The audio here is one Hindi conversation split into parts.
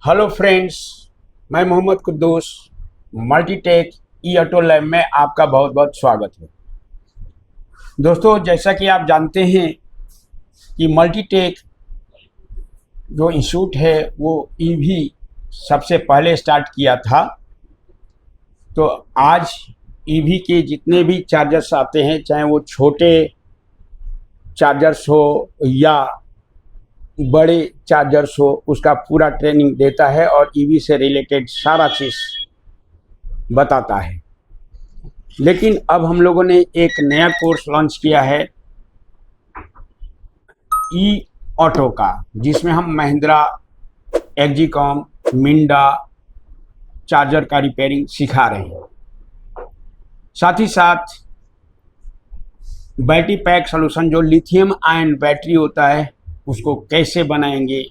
हेलो फ्रेंड्स, मैं मोहम्मद कुद्दूस मल्टीटेक ई ऑटो लैब में आपका बहुत बहुत स्वागत है। दोस्तों, जैसा कि आप जानते हैं कि मल्टीटेक जो इंस्टीट्यूट है वो ईवी सबसे पहले स्टार्ट किया था। तो आज ईवी के जितने भी चार्जर्स आते हैं, चाहे वो छोटे चार्जर्स हो या बड़े चार्जर्स हो, उसका पूरा ट्रेनिंग देता है और ईवी से रिलेटेड सारा चीज़ बताता है। लेकिन अब हम लोगों ने एक नया कोर्स लॉन्च किया है ई ऑटो का, जिसमें हम महिंद्रा, एक्जीकॉम, मिंडा चार्जर का रिपेयरिंग सिखा रहे हैं। साथ ही साथ बैटरी पैक सॉल्यूशन, जो लिथियम आयन बैटरी होता है, उसको कैसे बनाएंगे,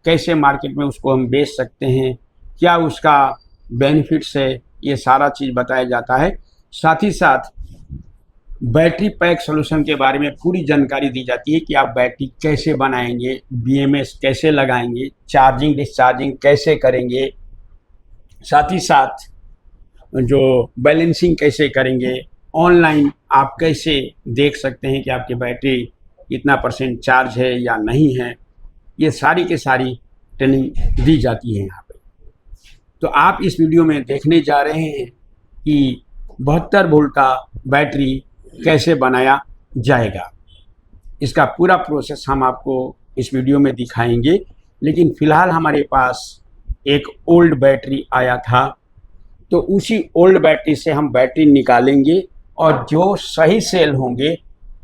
कैसे मार्केट में उसको हम बेच सकते हैं, क्या उसका बेनिफिट्स है, ये सारा चीज़ बताया जाता है। साथ ही साथ बैटरी पैक सॉल्यूशन के बारे में पूरी जानकारी दी जाती है कि आप बैटरी कैसे बनाएंगे, बीएमएस कैसे लगाएंगे, चार्जिंग डिस्चार्जिंग कैसे करेंगे, साथ ही साथ जो बैलेंसिंग कैसे करेंगे, ऑनलाइन आप कैसे देख सकते हैं कि आपकी बैटरी कितना % चार्ज है या नहीं है। ये सारी की सारी ट्रेनिंग दी जाती है यहाँ पे। तो आप इस वीडियो में देखने जा रहे हैं कि 72 वोल्ट का बैटरी कैसे बनाया जाएगा। इसका पूरा प्रोसेस हम आपको इस वीडियो में दिखाएंगे। लेकिन फ़िलहाल हमारे पास एक ओल्ड बैटरी आया था, तो उसी ओल्ड बैटरी से हम बैटरी निकालेंगे और जो सही सेल होंगे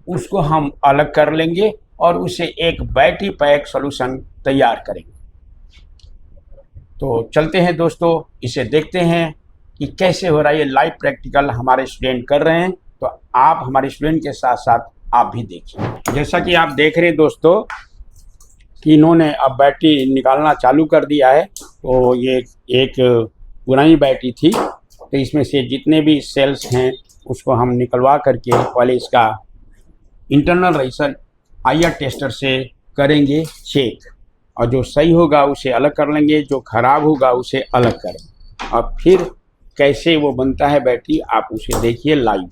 उसको हम अलग कर लेंगे और उसे एक बैटरी पैक सॉल्यूशन तैयार करेंगे। तो चलते हैं दोस्तों, इसे देखते हैं कि कैसे हो रहा है। ये लाइव प्रैक्टिकल हमारे स्टूडेंट कर रहे हैं, तो आप हमारे स्टूडेंट के साथ साथ आप भी देखिए। जैसा कि आप देख रहे हैं दोस्तों कि इन्होंने अब बैटरी निकालना चालू कर दिया है। तो ये एक पुरानी बैटरी थी, तो इसमें से जितने भी सेल्स हैं उसको हम निकलवा करके पहले इसका इंटरनल रजिस्टर आईआर टेस्टर से करेंगे चेक, और जो सही होगा उसे अलग कर लेंगे, जो खराब होगा उसे अलग करेंगे, और फिर कैसे वो बनता है बैटरी आप उसे देखिए लाइव।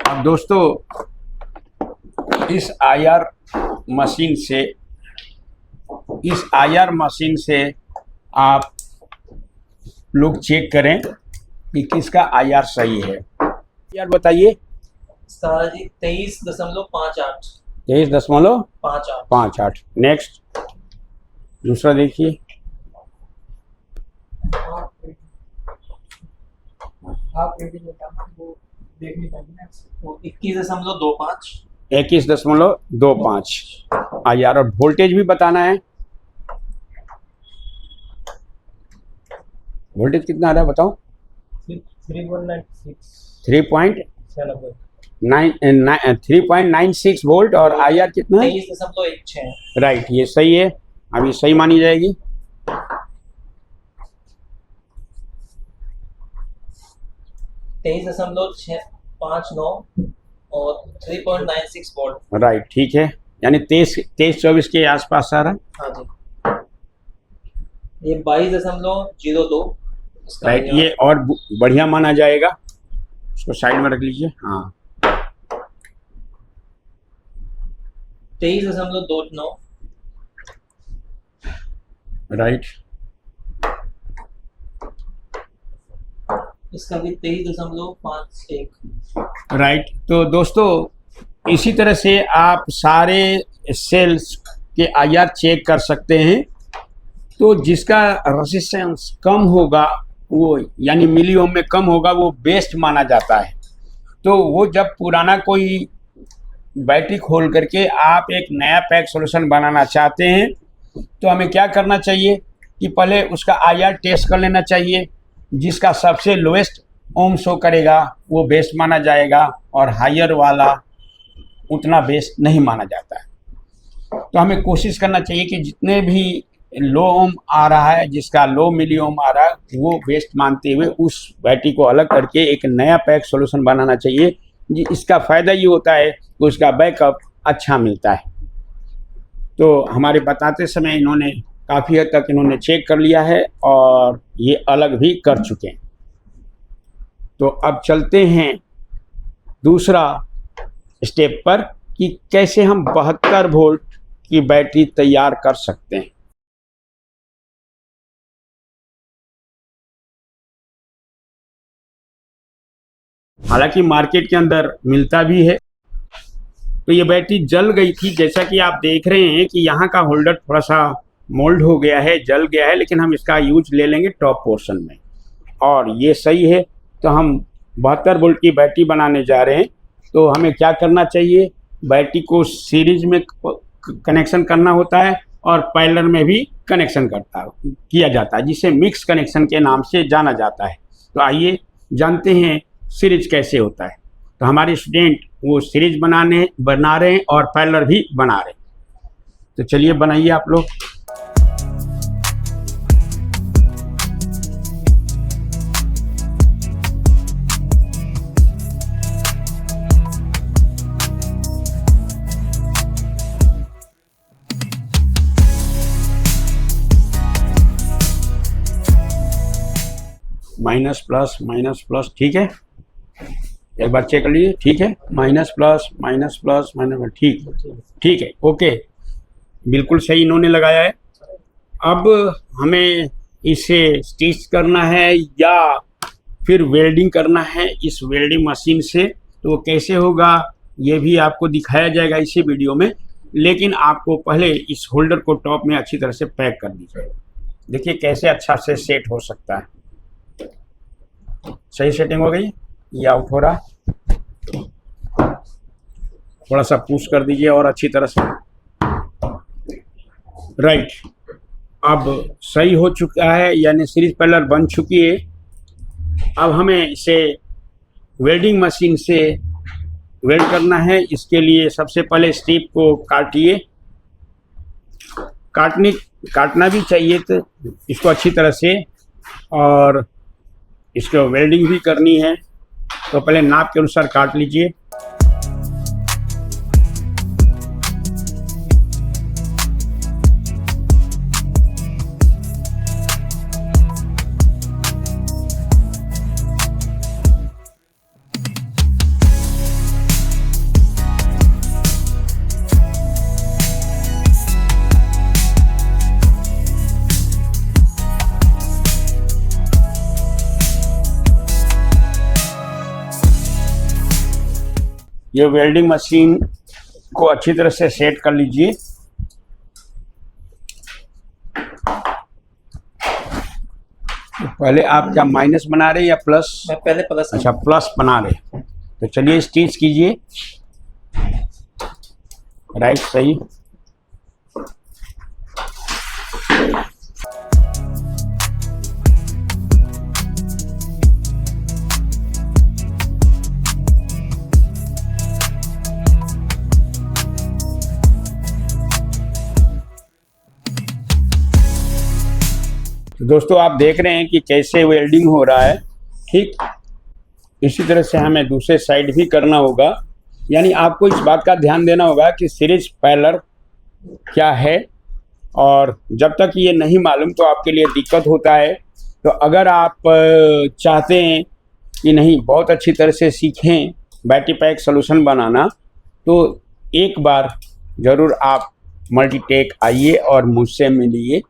अब दोस्तों, इस आईआर मशीन से आप लोग चेक करें कि किसका आईआर सही है। यार बताइए। 23.58। 23.58। नेक्स्ट, दूसरा देखिए। आप 21.25। 21.25 आईआर, और वोल्टेज भी बताना है। वोल्टेज कितना आ रहा है बताओ। 3.96 वोल्ट, और आईआर कितना है? 23.16। राइट, ये सही है। अभी सही मानी जाएगी। 23.59 और 3.96 वोल्ट। राइट, ठीक है। यानी 23-24 के आसपास आ रहा है। हाँ जी। ये 22.02। राइट, ये और बढ़िया माना जाएगा। इसको साइड में रख लीजिए। हाँ, 23.29। राइट, इसका भी 23.51। राइट। तो दोस्तों, इसी तरह से आप सारे सेल्स के आईआर चेक कर सकते हैं। तो जिसका रेजिस्टेंस कम होगा वो, यानी मिली ओम में कम होगा, वो बेस्ट माना जाता है। तो वो जब पुराना कोई बैटरी खोल करके आप एक नया पैक सॉल्यूशन बनाना चाहते हैं, तो हमें क्या करना चाहिए कि पहले उसका आईआर टेस्ट कर लेना चाहिए। जिसका सबसे लोएस्ट ओम शो करेगा वो बेस्ट माना जाएगा, और हायर वाला उतना बेस्ट नहीं माना जाता है। तो हमें कोशिश करना चाहिए कि जितने भी लो ओम आ रहा है, जिसका लो मिली ओम आ रहा है, वो वेस्ट मानते हुए उस बैटरी को अलग करके एक नया पैक सोल्यूशन बनाना चाहिए। जी, इसका फ़ायदा ये होता है कि उसका बैकअप अच्छा मिलता है। तो हमारे बताते समय इन्होंने काफ़ी हद तक इन्होंने चेक कर लिया है और ये अलग भी कर चुके हैं। तो अब चलते हैं दूसरा स्टेप पर कि कैसे हम 72 वोल्ट की बैटरी तैयार कर सकते हैं। हालांकि मार्केट के अंदर मिलता भी है। तो ये बैटरी जल गई थी, जैसा कि आप देख रहे हैं कि यहाँ का होल्डर थोड़ा सा मोल्ड हो गया है, जल गया है, लेकिन हम इसका यूज ले लेंगे टॉप पोर्शन में और ये सही है। तो हम 72 वोल्ट की बैटरी बनाने जा रहे हैं। तो हमें क्या करना चाहिए, बैटरी को सीरीज में कनेक्शन करना होता है और पैरेलल में भी कनेक्शन किया जाता है, जिसे मिक्स कनेक्शन के नाम से जाना जाता है। तो आइए जानते हैं सीरीज कैसे होता है। तो हमारे स्टूडेंट वो सीरीज बना रहे हैं और पैरेलल भी बना रहे हैं। तो चलिए बनाइए आप लोग। माइनस प्लस ठीक है, एक बार चेक कर लीजिए। ठीक है, माइनस प्लस माइनस, ठीक है, ओके, बिल्कुल सही इन्होंने लगाया है। अब हमें इसे स्टिच करना है या फिर वेल्डिंग करना है इस वेल्डिंग मशीन से। तो वो कैसे होगा ये भी आपको दिखाया जाएगा इसी वीडियो में, लेकिन आपको पहले इस होल्डर को टॉप में अच्छी तरह से पैक कर दीजिए। देखिए कैसे अच्छा से सेट हो सकता है। सही सेटिंग हो गई या आउट हो रहा, थोड़ा सा पुश कर दीजिए और अच्छी तरह से। राइट, अब सही हो चुका है, यानी सीरीज पैरेलल बन चुकी है। अब हमें इसे वेल्डिंग मशीन से वेल्ड करना है। इसके लिए सबसे पहले स्ट्रिप को काटिए, काटना भी चाहिए तो इसको अच्छी तरह से, और इसको वेल्डिंग भी करनी है। तो पहले नाप के अनुसार काट लीजिए। ये वेल्डिंग मशीन को अच्छी तरह से सेट कर लीजिए। तो पहले आप क्या माइनस बना रहे हैं या प्लस? मैं पहले प्लस। अच्छा, प्लस बना रहे। तो चलिए स्टिच कीजिए। राइट, सही। तो दोस्तों आप देख रहे हैं कि कैसे वेल्डिंग हो रहा है। ठीक इसी तरह से हमें दूसरे साइड भी करना होगा। यानी आपको इस बात का ध्यान देना होगा कि सीरीज पैरेलल क्या है, और जब तक ये नहीं मालूम तो आपके लिए दिक्कत होता है। तो अगर आप चाहते हैं कि नहीं बहुत अच्छी तरह से सीखें बैटरी पैक सॉल्यूशन बनाना, तो एक बार ज़रूर आप मल्टीटेक आइए और मुझसे मिलिए।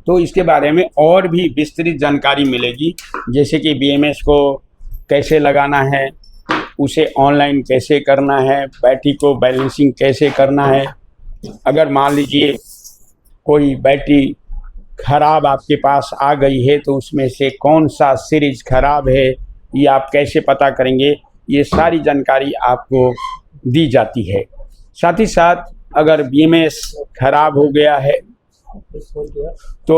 तो इसके बारे में और भी विस्तृत जानकारी मिलेगी, जैसे कि BMS को कैसे लगाना है, उसे ऑनलाइन कैसे करना है, बैटरी को बैलेंसिंग कैसे करना है। अगर मान लीजिए कोई बैटरी ख़राब आपके पास आ गई है तो उसमें से कौन सा सीरीज ख़राब है ये आप कैसे पता करेंगे, ये सारी जानकारी आपको दी जाती है। साथ ही साथ अगर BMS ख़राब हो गया है तो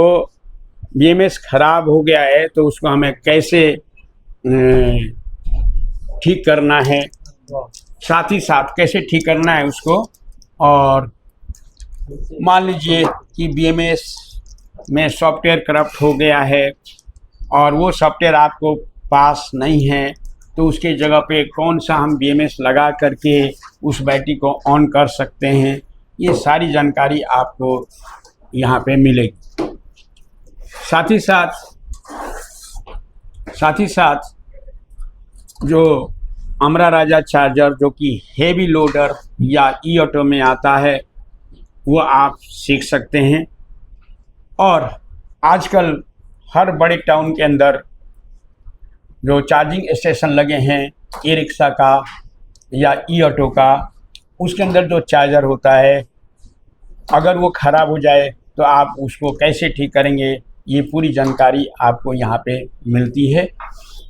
BMS ख़राब हो गया है तो उसको हमें कैसे ठीक करना है, साथ ही साथ कैसे ठीक करना है उसको, और मान लीजिए कि BMS में सॉफ्टवेयर करप्ट हो गया है और वो सॉफ्टवेयर आपको पास नहीं है, तो उसके जगह पे कौन सा हम BMS लगा करके उस बैटरी को ऑन कर सकते हैं, ये सारी जानकारी आपको यहाँ पे मिलेगी। साथ ही साथ जो अमरा राजा चार्जर जो कि हेवी लोडर या ई-ऑटो में आता है वो आप सीख सकते हैं। और आजकल हर बड़े टाउन के अंदर जो चार्जिंग स्टेशन लगे हैं ई रिक्शा का या ई-ऑटो का, उसके अंदर जो चार्जर होता है अगर वो ख़राब हो जाए तो आप उसको कैसे ठीक करेंगे, ये पूरी जानकारी आपको यहाँ पे मिलती है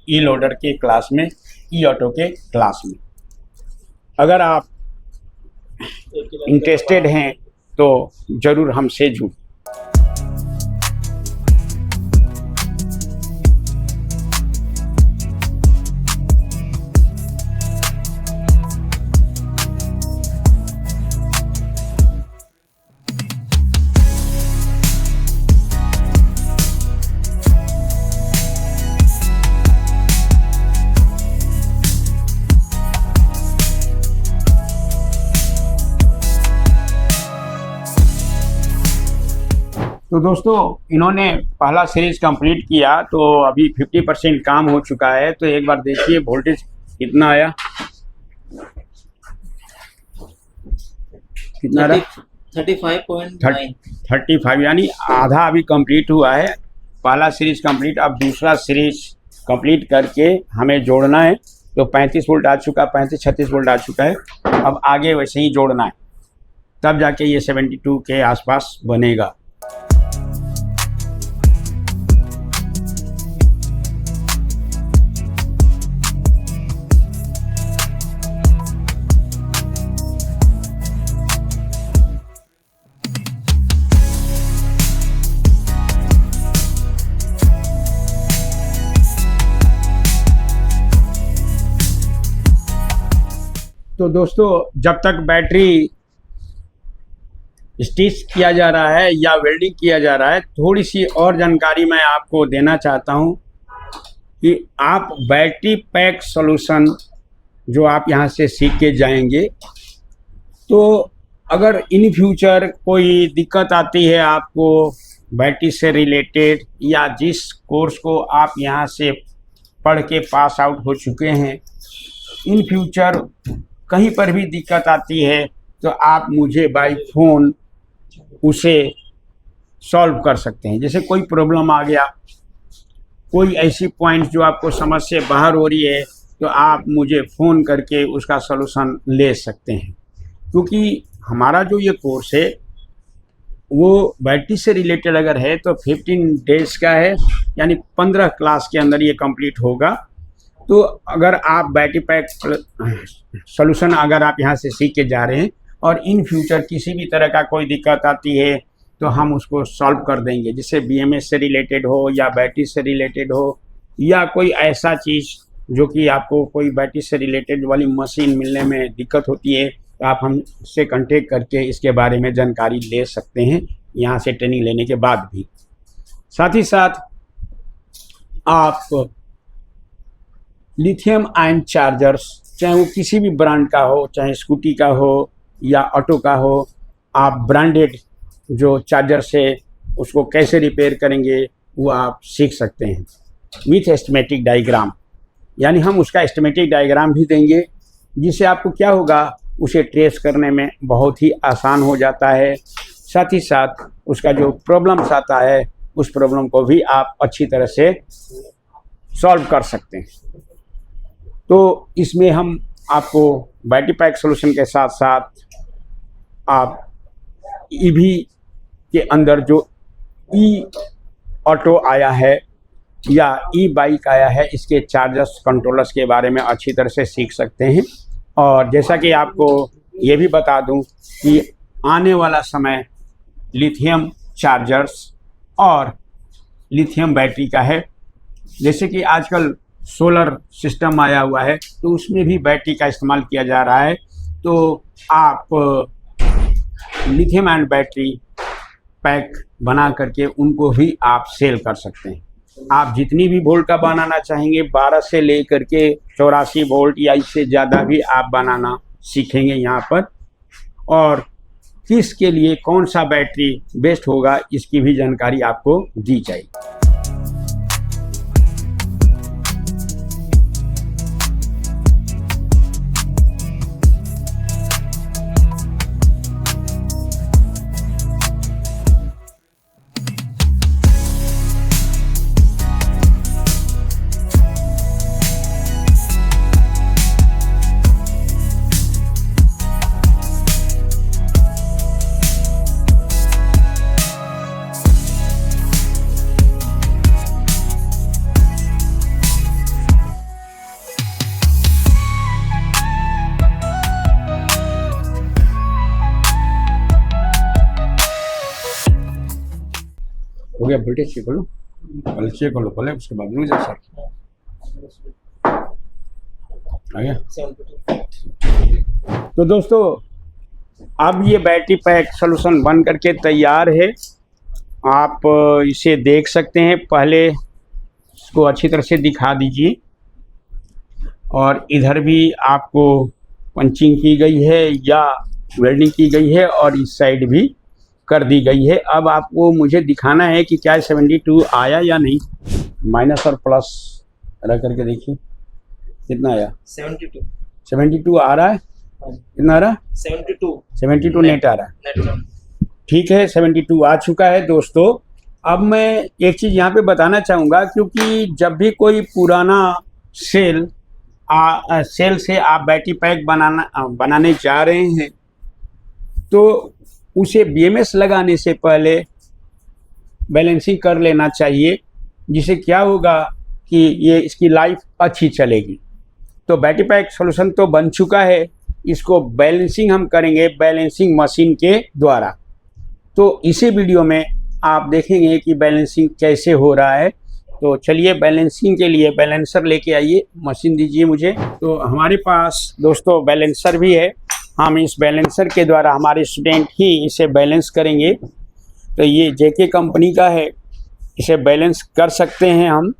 ई लोडर के क्लास में, ई-ऑटो के क्लास में। अगर आप इंटरेस्टेड हैं तो ज़रूर हमसे जुड़ें। तो दोस्तों, इन्होंने पहला सीरीज कंप्लीट किया तो अभी 50% काम हो चुका है। तो एक बार देखिए वोल्टेज कितना आया, कितना रहा 35.9। 35, यानी आधा अभी कंप्लीट हुआ है। पहला सीरीज कंप्लीट, अब दूसरा सीरीज कंप्लीट करके हमें जोड़ना है। तो 35 वोल्ट आ चुका, 35-36 वोल्ट आ चुका है। अब आगे वैसे ही जोड़ना है, तब जाके ये 72 के आसपास बनेगा। तो दोस्तों, जब तक बैटरी स्टिच किया जा रहा है या वेल्डिंग किया जा रहा है, थोड़ी सी और जानकारी मैं आपको देना चाहता हूं कि आप बैटरी पैक सॉल्यूशन जो आप यहां से सीख के जाएंगे, तो अगर इन फ्यूचर कोई दिक्कत आती है आपको बैटरी से रिलेटेड, या जिस कोर्स को आप यहां से पढ़ के पास आउट हो चुके हैं, इन फ्यूचर कहीं पर भी दिक्कत आती है तो आप मुझे बाय फ़ोन उसे सॉल्व कर सकते हैं। जैसे कोई प्रॉब्लम आ गया, कोई ऐसी पॉइंट जो आपको समझ से बाहर हो रही है, तो आप मुझे फ़ोन करके उसका सलूशन ले सकते हैं। क्योंकि हमारा जो ये कोर्स है वो बैटरी से रिलेटेड अगर है तो 15 डेज़ का है, यानी 15 क्लास के अंदर ये कंप्लीट होगा। तो अगर आप बैटरी पैक सॉल्यूशन अगर आप यहाँ से सीख के जा रहे हैं और इन फ्यूचर किसी भी तरह का कोई दिक्कत आती है तो हम उसको सॉल्व कर देंगे, जिससे BMS से रिलेटेड हो या बैटरी से रिलेटेड हो या कोई ऐसा चीज़ जो कि आपको कोई बैटरी से रिलेटेड वाली मशीन मिलने में दिक्कत होती है, तो आप हमसे कांटेक्ट करके इसके बारे में जानकारी ले सकते हैं यहाँ से ट्रेनिंग लेने के बाद भी। साथ ही साथ आप लिथियम आयन चार्जर्स, चाहे वो किसी भी ब्रांड का हो, चाहे स्कूटी का हो या ऑटो का हो, आप ब्रांडेड जो चार्जर से उसको कैसे रिपेयर करेंगे वो आप सीख सकते हैं विथ एस्टिमेटिक डायग्राम। यानी हम उसका एस्टिमेटिक डायग्राम भी देंगे, जिससे आपको क्या होगा, उसे ट्रेस करने में बहुत ही आसान हो जाता है। साथ ही साथ उसका जो प्रॉब्लम्स आता है उस प्रॉब्लम को भी आप अच्छी तरह से सॉल्व कर सकते हैं। तो इसमें हम आपको बैटरी पैक सॉल्यूशन के साथ साथ आप EV के अंदर जो ई-ऑटो आया है या ई-बाइक आया है, इसके चार्जर्स कंट्रोलर्स के बारे में अच्छी तरह से सीख सकते हैं। और जैसा कि आपको ये भी बता दूं कि आने वाला समय लिथियम चार्जर्स और लिथियम बैटरी का है। जैसे कि आजकल सोलर सिस्टम आया हुआ है, तो उसमें भी बैटरी का इस्तेमाल किया जा रहा है। तो आप लिथियम आयन बैटरी पैक बना करके उनको भी आप सेल कर सकते हैं। आप जितनी भी वोल्ट का बनाना चाहेंगे, 12 से लेकर के 84 वोल्ट या इससे ज़्यादा भी आप बनाना सीखेंगे यहाँ पर। और किसके लिए कौन सा बैटरी बेस्ट होगा इसकी भी जानकारी आपको दी जाएगी। हो गया, वोल्टेज चेक कर लो, पहले चेक कर लो पहले, उसके बाद में जा सकते आ गया। तो दोस्तों अब ये बैटरी पैक सॉल्यूशन बन करके तैयार है। आप इसे देख सकते हैं। पहले इसको अच्छी तरह से दिखा दीजिए। और इधर भी आपको पंचिंग की गई है या वेल्डिंग की गई है और इस साइड भी कर दी गई है। अब आपको मुझे दिखाना है कि क्या 72 आया या नहीं। माइनस और प्लस रख करके देखिए कितना आया। 72 आ रहा है। कितना आ रहा है? 72 नेट आ रहा है। ठीक है, 72 आ चुका है दोस्तों। अब मैं एक चीज़ यहाँ पे बताना चाहूँगा, क्योंकि जब भी कोई पुराना सेल से आप बैटरी पैक बनाने जा रहे हैं तो उसे BMS लगाने से पहले बैलेंसिंग कर लेना चाहिए, जिससे क्या होगा कि ये इसकी लाइफ अच्छी चलेगी। तो बैटरी पैक सॉल्यूशन तो बन चुका है, इसको बैलेंसिंग हम करेंगे बैलेंसिंग मशीन के द्वारा। तो इसी वीडियो में आप देखेंगे कि बैलेंसिंग कैसे हो रहा है। तो चलिए बैलेंसिंग के लिए बैलेंसर लेके आइए, मशीन दीजिए मुझे। तो हमारे पास दोस्तों बैलेंसर भी है। हम इस बैलेंसर के द्वारा हमारे स्टूडेंट ही इसे बैलेंस करेंगे। तो ये JK कंपनी का है, इसे बैलेंस कर सकते हैं हम।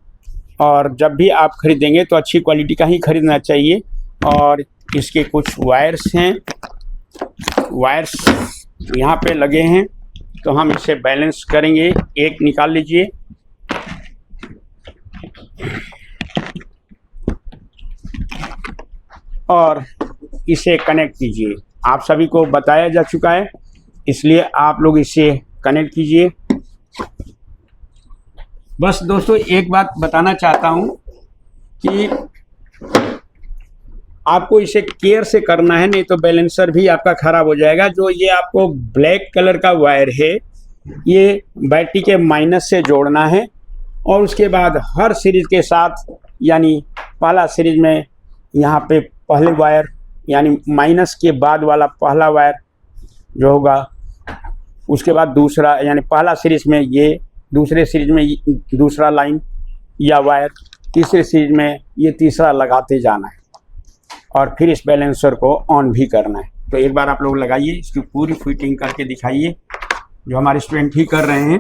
और जब भी आप खरीदेंगे तो अच्छी क्वालिटी का ही खरीदना चाहिए। और इसके कुछ वायर्स हैं, वायर्स यहाँ पे लगे हैं, तो हम इसे बैलेंस करेंगे। एक निकाल लीजिए। और इसे कनेक्ट कीजिए। आप सभी को बताया जा चुका है, इसलिए आप लोग इसे कनेक्ट कीजिए। बस दोस्तों एक बात बताना चाहता हूँ कि आपको इसे केयर से करना है, नहीं तो बैलेंसर भी आपका ख़राब हो जाएगा। जो ये आपको ब्लैक कलर का वायर है, ये बैटरी के माइनस से जोड़ना है। और उसके बाद हर सीरीज के साथ, यानी पहला सीरीज में यहाँ पे पहले वायर, यानी माइनस के बाद वाला पहला वायर जो होगा, उसके बाद दूसरा, यानी पहला सीरीज में ये, दूसरे सीरीज में दूसरा लाइन या वायर, तीसरे सीरीज में ये तीसरा लगाते जाना है। और फिर इस बैलेंसर को ऑन भी करना है। तो एक बार आप लोग लगाइए, इसकी पूरी फिटिंग करके दिखाइए, जो हमारे स्टूडेंट ही कर रहे हैं।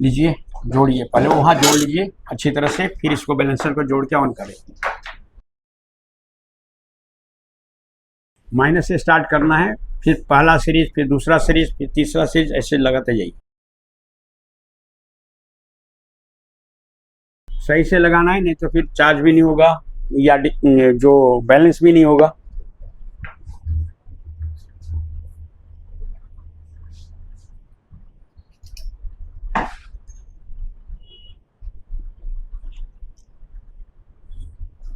लीजिए, जोड़िए, पहले वहाँ जोड़ लीजिए अच्छी तरह से, फिर इसको बैलेंसर को जोड़ के ऑन करें। माइनस से स्टार्ट करना है, फिर पहला सीरीज, फिर दूसरा सीरीज, फिर तीसरा सीरीज, ऐसे लगाते जाइए। सही से लगाना है, नहीं तो फिर चार्ज भी नहीं होगा या जो बैलेंस भी नहीं होगा।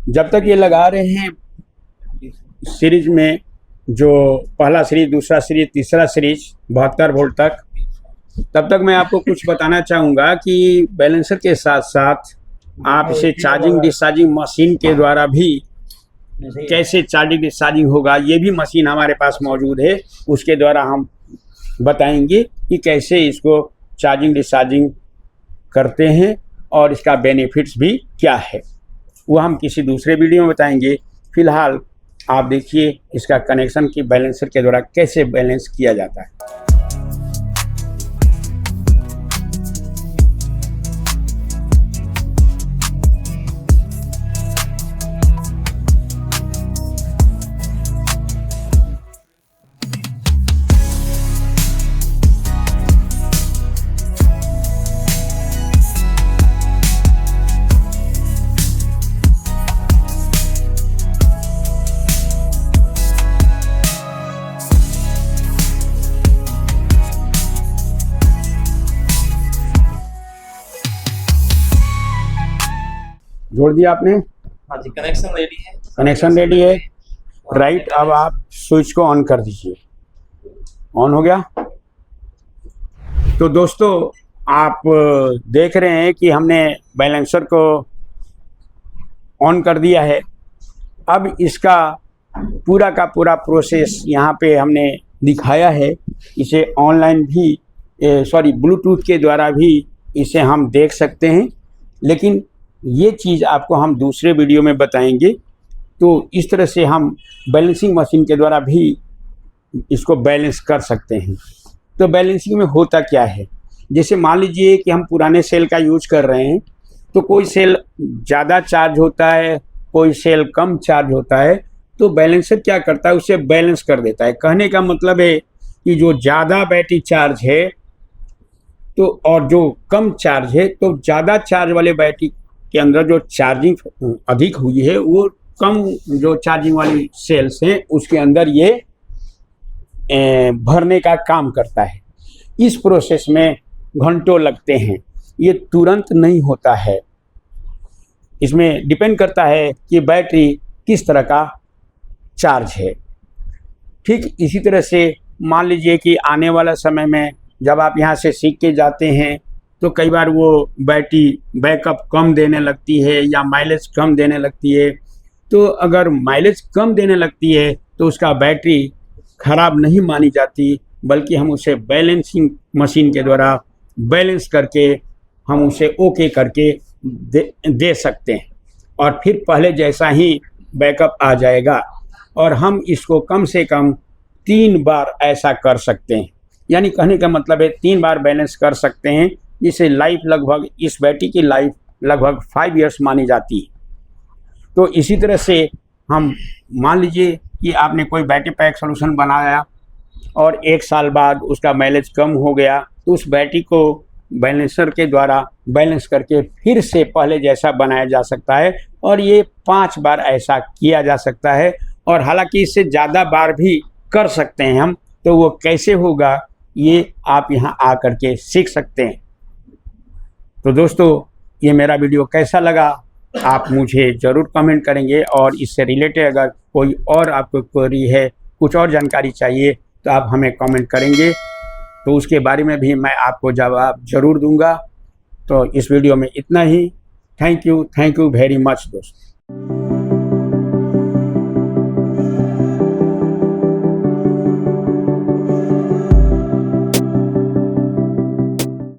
जब तक ये लगा रहे हैं सीरीज में, जो पहला सीरीज, दूसरा सीरीज, तीसरा सीरीज 72 वोल्ट तक, तब तक मैं आपको कुछ बताना चाहूँगा कि बैलेंसर के साथ साथ आप इसे चार्जिंग डिस्चार्जिंग मशीन के द्वारा भी कैसे चार्जिंग डिस्चार्जिंग होगा, ये भी मशीन हमारे पास मौजूद है। उसके द्वारा हम बताएंगे कि कैसे इसको चार्जिंग डिस्चार्जिंग करते हैं और इसका बेनिफिट्स भी क्या है, वो हम किसी दूसरे वीडियो में बताएंगे। फिलहाल आप देखिए इसका कनेक्शन की बैलेंसर के द्वारा कैसे बैलेंस किया जाता है। जोड़ दिया आपने, हाँ जी, कनेक्शन रेडी है। कनेक्शन रेडी है। राइट, अब आप स्विच को ऑन कर दीजिए। ऑन हो गया। तो दोस्तों आप देख रहे हैं कि हमने बैलेंसर को ऑन कर दिया है। अब इसका पूरा का पूरा प्रोसेस यहाँ पे हमने दिखाया है। इसे ऑनलाइन भी ब्लूटूथ के द्वारा भी इसे हम देख सकते हैं, लेकिन ये चीज़ आपको हम दूसरे वीडियो में बताएंगे। तो इस तरह से हम बैलेंसिंग मशीन के द्वारा भी इसको बैलेंस कर सकते हैं। तो बैलेंसिंग में होता क्या है, जैसे मान लीजिए कि हम पुराने सेल का यूज कर रहे हैं, तो कोई सेल ज़्यादा चार्ज होता है, कोई सेल कम चार्ज होता है, तो बैलेंसर क्या करता है, उसे बैलेंस कर देता है। कहने का मतलब है कि जो ज़्यादा बैटरी चार्ज है तो और जो कम चार्ज है, तो ज़्यादा चार्ज वाले बैटरी के अंदर जो चार्जिंग अधिक हुई है, वो कम जो चार्जिंग वाली सेल्स हैं उसके अंदर ये भरने का काम करता है। इस प्रोसेस में घंटों लगते हैं, ये तुरंत नहीं होता है। इसमें डिपेंड करता है कि बैटरी किस तरह का चार्ज है। ठीक इसी तरह से मान लीजिए कि आने वाला समय में जब आप यहाँ से सीख के जाते हैं, तो कई बार वो बैटरी बैकअप कम देने लगती है या माइलेज कम देने लगती है। तो अगर माइलेज कम देने लगती है तो उसका बैटरी ख़राब नहीं मानी जाती, बल्कि हम उसे बैलेंसिंग मशीन के द्वारा बैलेंस करके हम उसे ओके करके दे सकते हैं, और फिर पहले जैसा ही बैकअप आ जाएगा। और हम इसको कम से कम 3 बार ऐसा कर सकते हैं, यानी कहने का मतलब है 3 बार बैलेंस कर सकते हैं। जिससे लाइफ लगभग, इस बैटरी की लाइफ लगभग 5 इयर्स मानी जाती है। तो इसी तरह से हम मान लीजिए कि आपने कोई बैटरी पैक सॉल्यूशन बनाया और 1 साल बाद उसका माइलेज कम हो गया, तो उस बैटरी को बैलेंसर के द्वारा बैलेंस करके फिर से पहले जैसा बनाया जा सकता है, और ये 5 बार ऐसा किया जा सकता है। और हालांकि इससे ज़्यादा बार भी कर सकते हैं हम, तो वो कैसे होगा ये आप यहाँ आ कर के सीख सकते हैं। तो दोस्तों ये मेरा वीडियो कैसा लगा आप मुझे ज़रूर कमेंट करेंगे, और इससे रिलेटेड अगर कोई और आपको क्वेरी है, कुछ और जानकारी चाहिए, तो आप हमें कमेंट करेंगे, तो उसके बारे में भी मैं आपको जवाब ज़रूर दूंगा। तो इस वीडियो में इतना ही। थैंक यू वेरी मच दोस्तों।